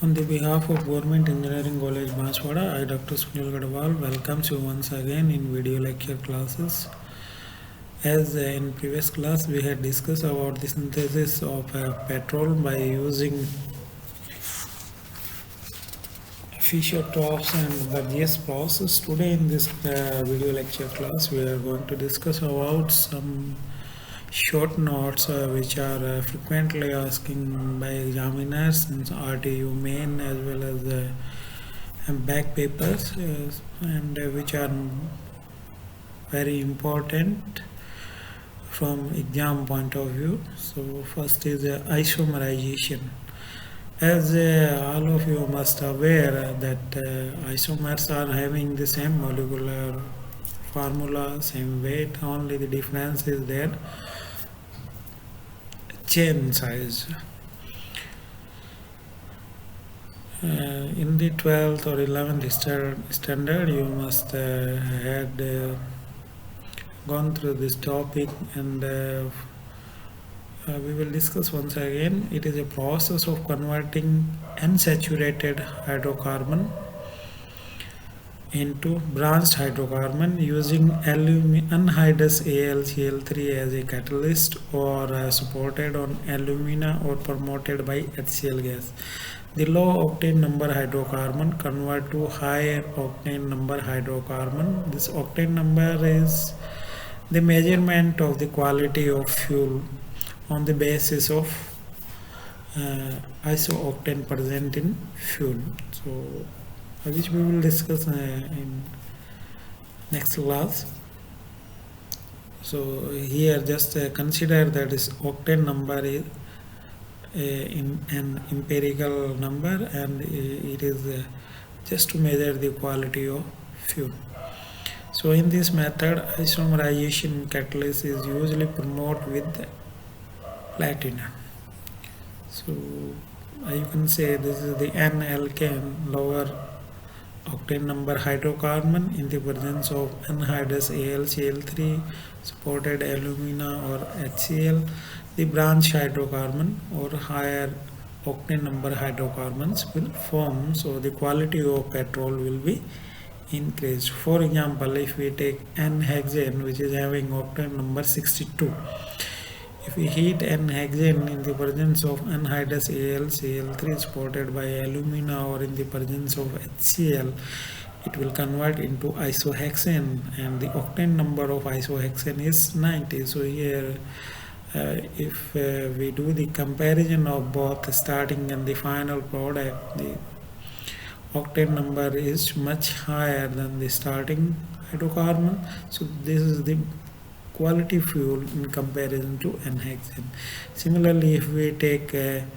On the behalf of Government Engineering College Banswara, I Dr. Sunil Gadwal welcomes you once again in video lecture classes. As in previous class we had discussed about the synthesis of petrol by using Fischer-Tropsch and Burgess process. Today in this video lecture class we are going to discuss about some short notes which are frequently asking by examiners in RTU main as well as back papers and which are very important from exam point of view. So first is isomerization. As all of you must aware that isomers are having the same molecular formula, same weight, only the difference is their chain size. In the 12th or 11th standard you must had gone through this topic, and we will discuss once again. It is a process of converting unsaturated hydrocarbon into branched hydrocarbon using anhydrous AlCl3 as a catalyst, or supported on alumina or promoted by HCl gas. The low octane number hydrocarbon convert to higher octane number hydrocarbon. This octane number is the measurement of the quality of fuel on the basis of isooctane present in fuel. So which we will discuss in next class. So here just consider that this octane number is in an empirical number, and it is just to measure the quality of fuel. So in this method isomerization catalyst is usually promoted with platinum. So you can say this is the N-alkane, lower octane number hydrocarbon in the presence of anhydrous AlCl3 supported alumina or HCl. The branched hydrocarbon or higher octane number hydrocarbons will form, so the quality of petrol will be increased. For example, if we take N-hexane, which is having octane number 62, if we heat N-hexane in the presence of anhydrous AlCl3 supported by alumina or in the presence of HCl, it will convert into isohexane, and the octane number of isohexane is 90. So here if we do the comparison of both starting and the final product, the octane number is much higher than the starting hydrocarbon. So this is the quality fuel in comparison to N-hexane. Similarly, if we take an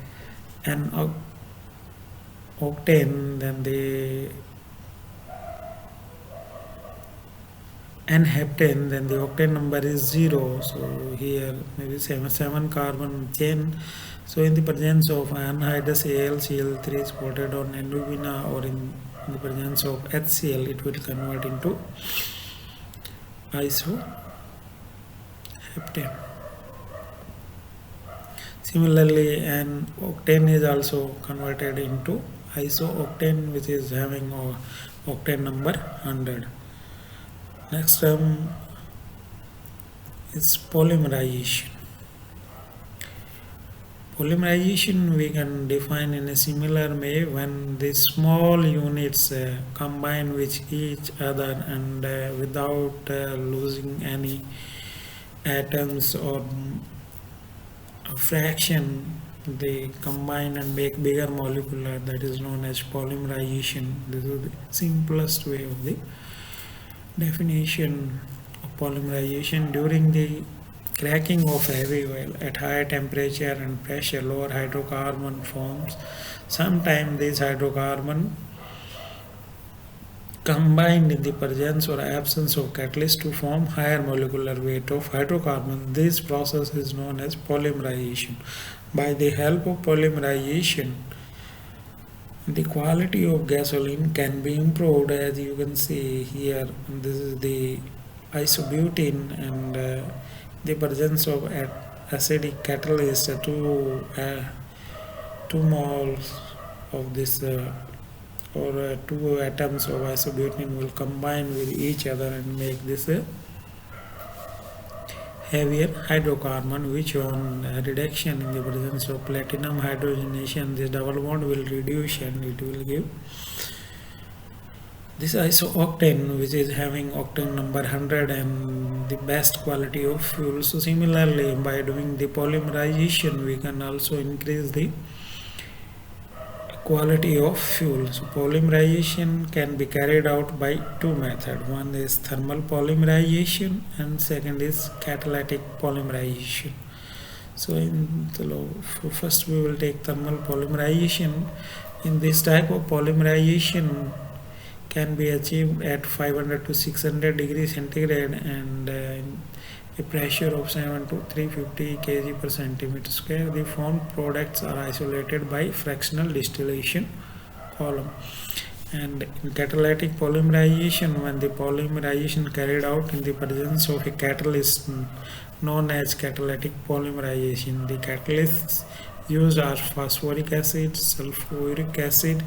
octane, then the N-heptane, then the octane number is 0. So here maybe 7 carbon chain. So in the presence of anhydrous AlCl3 supported on alumina or in the presence of HCl, it will convert into isoheptane. Similarly, an octane is also converted into isooctane, which is having octane number 100. Next term is polymerization. Polymerization we can define in a similar way when the small units combine with each other and without losing any atoms or fraction, they combine and make bigger molecular, that is known as polymerization. This is the simplest way of the definition of polymerization. During the cracking of heavy oil at higher temperature and pressure, lower hydrocarbon forms. Sometimes these hydrocarbon combined in the presence or absence of catalyst to form higher molecular weight of hydrocarbon. This process is known as polymerization. By the help of polymerization, the quality of gasoline can be improved. As you can see here, this is the isobutane, and the presence of acidic catalyst 2 moles of this or two atoms of isobutene will combine with each other and make this heavier hydrocarbon, which on reduction in the presence of platinum hydrogenation, this double bond will reduce and it will give this isooctane, which is having octane number 100 and the best quality of fuel. So similarly, by doing the polymerization, we can also increase the quality of fuel. So polymerization can be carried out by two methods. One is thermal polymerization and second is catalytic polymerization. So first we will take thermal polymerization. In this type of polymerization can be achieved at 500 to 600 degrees centigrade and a pressure of 7 to 350 kg per centimeter square. The formed products are isolated by fractional distillation column. And in catalytic polymerization, when the polymerization carried out in the presence of a catalyst known as catalytic polymerization, the catalysts used are phosphoric acid, sulfuric acid,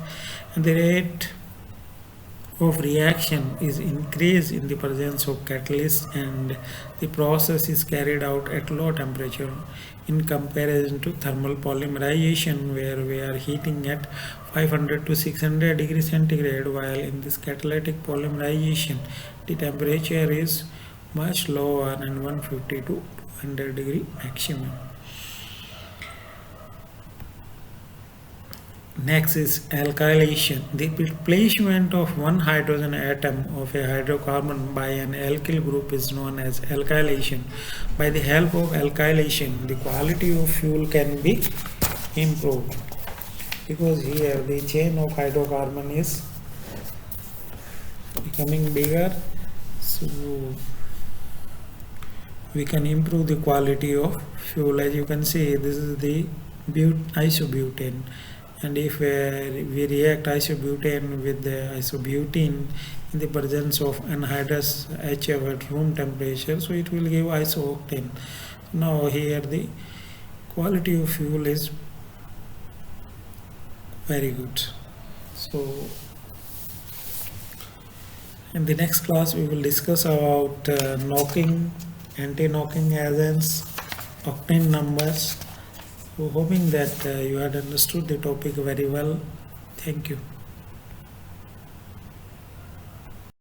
and the rate of reaction is increased in the presence of catalyst, and the process is carried out at low temperature in comparison to thermal polymerization, where we are heating at 500 to 600 degrees centigrade, while in this catalytic polymerization the temperature is much lower and 150 to 200 degree maximum. Next is alkylation. The replacement of one hydrogen atom of a hydrocarbon by an alkyl group is known as alkylation. By the help of alkylation, the quality of fuel can be improved, because here the chain of hydrocarbon is becoming bigger, so we can improve the quality of fuel. As you can see, this is the isobutane. And if we react isobutane with the isobutene in the presence of anhydrous HF at room temperature, so it will give isooctane. Now here the quality of fuel is very good. So in the next class we will discuss about knocking, anti-knocking agents, octane numbers. So hoping that you had understood the topic very well. Thank you.